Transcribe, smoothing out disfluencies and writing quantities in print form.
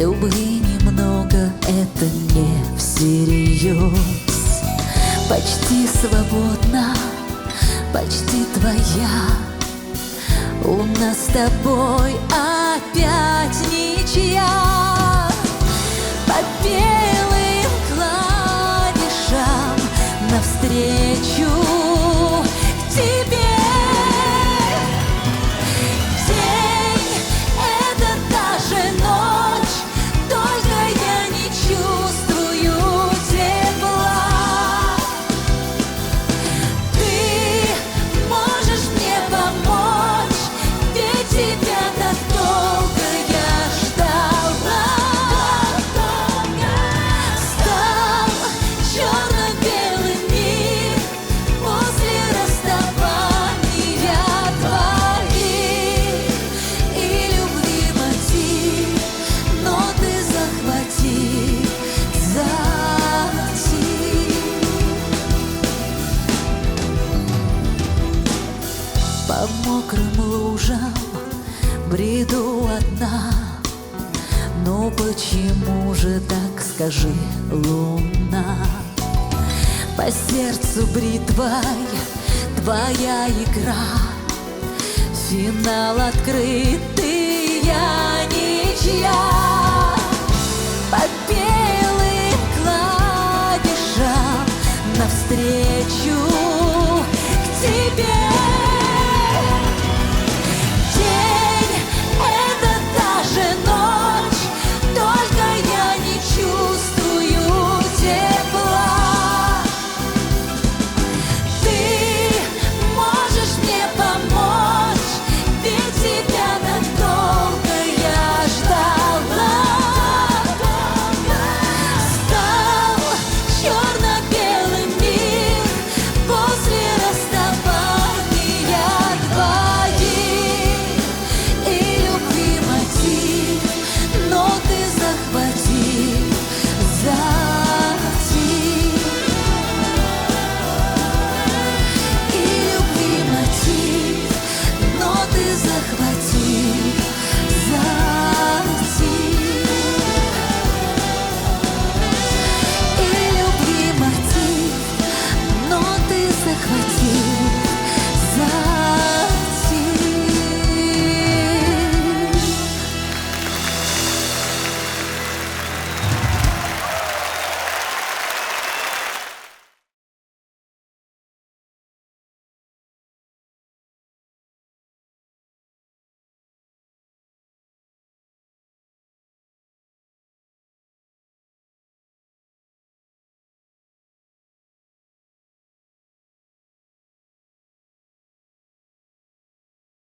любви немного, это не всерьез. Почти свободна, почти твоя. У нас с тобой опять ничья. По белым клавишам навстречу к тебе. День — это та же ночь, только я не чувствую тепла. Ты можешь мне помочь, ведь тебя так долго я ждала. Стал черно-белый мир после расставания твоих и любви мотив, но ты захвати. По мокрым лужам бреду одна. Но почему же так, скажи, луна? По сердцу бритвой твоя игра, финал открытый, я ничья. По белым клавишам навстречу